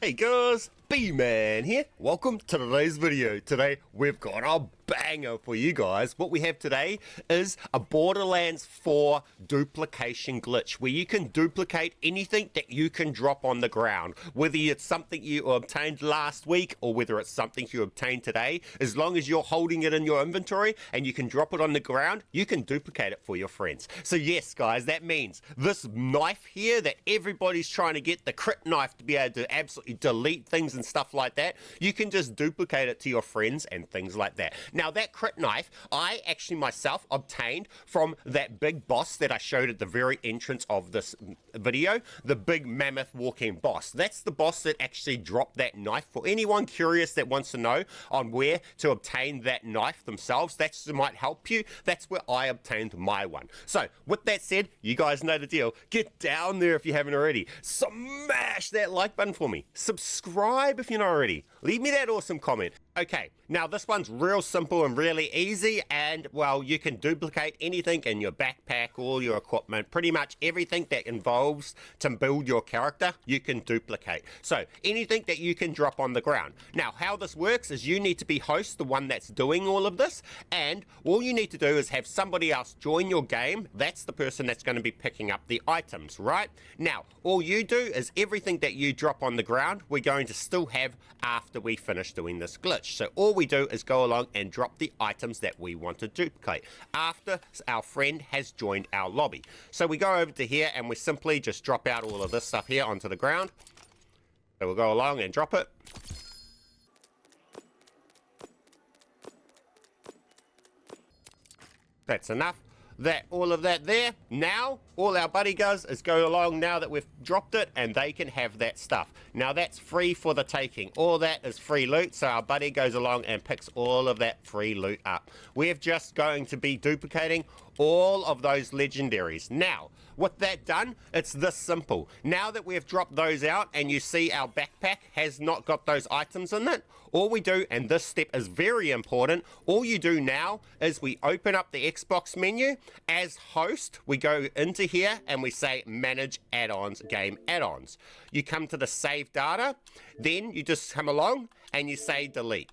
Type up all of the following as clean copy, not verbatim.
Hey guys, BMAN here. Welcome to today's video. Today we've got a banger for you guys. What we have today is a Borderlands 4 duplication glitch where you can duplicate anything that you can drop on the ground. Whether it's something you obtained last week or whether it's something you obtained today, as long as you're holding it in your inventory and you can drop it on the ground, you can duplicate it for your friends. So yes guys, that means this knife here that everybody's trying to get, the crit knife to be able to absolutely delete things and stuff like that, you can just duplicate it to your friends and things like that. Now that crit knife, I actually myself obtained from that big boss that I showed at the very entrance of this video, the big mammoth walking boss. That's the boss that actually dropped that knife. For anyone curious that wants to know on where to obtain that knife themselves, that might help you. That's where I obtained my one. So with that said, you guys know the deal. Get down there if you haven't already. Smash that like button for me. Subscribe if you're not already. Leave me that awesome comment. Okay, now this one's real simple and really easy, and well, you can duplicate anything in your backpack, all your equipment, pretty much everything that involves to build your character, you can duplicate. So anything that you can drop on the ground. Now how this works is you need to be host, the one that's doing all of this, and all you need to do is have somebody else join your game. That's the person that's going to be picking up the items, right? Now all you do is everything that you drop on the ground, we're going to still have after we finish doing this glitch. So all we do is go along and drop the items that we want to duplicate after our friend has joined our lobby. So we go over to here and we simply just drop out all of this stuff here onto the ground. So we'll go along and drop it. That's enough. All of that there. Now all our buddy does is go along now that we've dropped it and they can have that stuff. Now that's free for the taking. All that is free loot, so our buddy goes along and picks all of that free loot up. We're just going to be duplicating all of those legendaries. Now with that done, it's this simple. Now that we've dropped those out and you see our backpack has not got those items in it, all we do, and this step is very important, all you do now is we open up the Xbox menu. As host, we go into here and we say manage add-ons, game add-ons. You come to the save data, then you just come along and you say delete.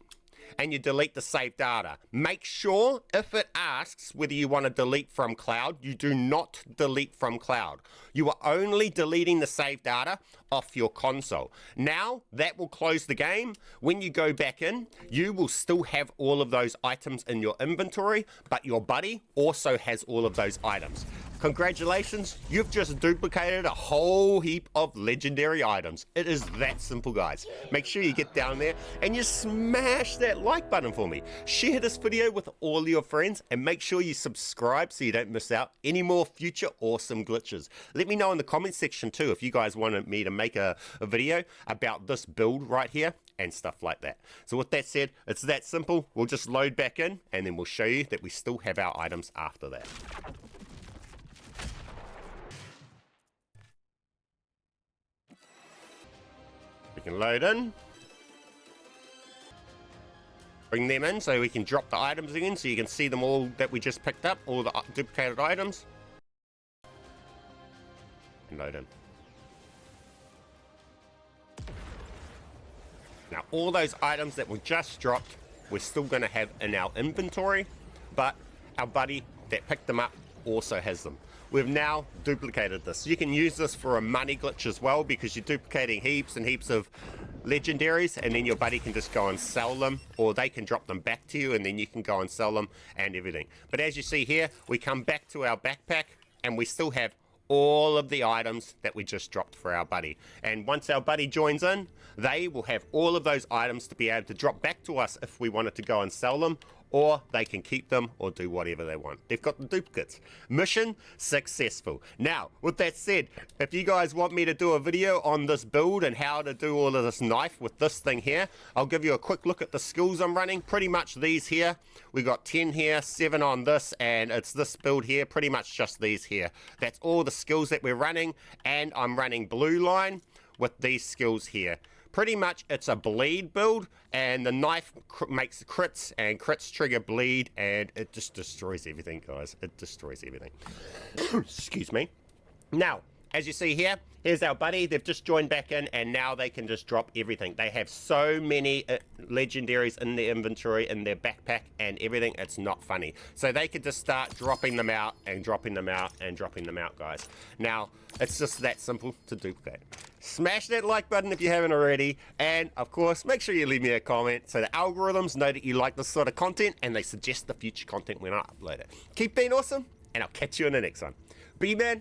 And you delete the saved data. Make sure if it asks whether you want to delete from cloud, you do not delete from cloud. You are only deleting the saved data off your console. Now that will close the game. When you go back in, you will still have all of those items in your inventory, but your buddy also has all of those items. Congratulations, you've just duplicated a whole heap of legendary items. It is that simple, guys. Make sure you get down there and you smash that like button for me. Share this video with all your friends and make sure you subscribe so you don't miss out any more future awesome glitches. Let me know in the comment section too if you guys wanted me to make a video about this build right here and stuff like that. So with that said, it's that simple. We'll just load back in and then we'll show you that we still have our items after that. We can load in, bring them in so we can drop the items again so you can see them all that we just picked up, all the duplicated items. And load in. Now all those items that we just dropped, we're still going to have in our inventory, but our buddy that picked them up also has them. We've now duplicated this. You can use this for a money glitch as well because you're duplicating heaps and heaps of legendaries and then your buddy can just go and sell them, or they can drop them back to you and then you can go and sell them and everything. But as you see here, we come back to our backpack and we still have all of the items that we just dropped for our buddy. And once our buddy joins in, they will have all of those items to be able to drop back to us if we wanted to go and sell them, or they can keep them or do whatever they want. They've got the duplicates. Mission successful. Now, with that said, if you guys want me to do a video on this build and how to do all of this knife with this thing here, I'll give you a quick look at the skills I'm running. Pretty much these here. We got 10 here, 7 on this, and it's this build here, pretty much just these here. That's all the skills that we're running, and I'm running blue line with these skills here. Pretty much it's a bleed build, and the knife makes crits, and crits trigger bleed, and it just destroys everything, guys. It destroys everything. Excuse me. Now, as you see here, here's our buddy. They've just joined back in, and now they can just drop everything. They have so many legendaries in their inventory, in their backpack, and everything. It's not funny. So they can just start dropping them out and dropping them out and dropping them out, guys. Now, it's just that simple to duplicate. Smash that like button if you haven't already, and of course, make sure you leave me a comment so the algorithms know that you like this sort of content and they suggest the future content when I upload it. Keep being awesome, and I'll catch you in the next one. BMAN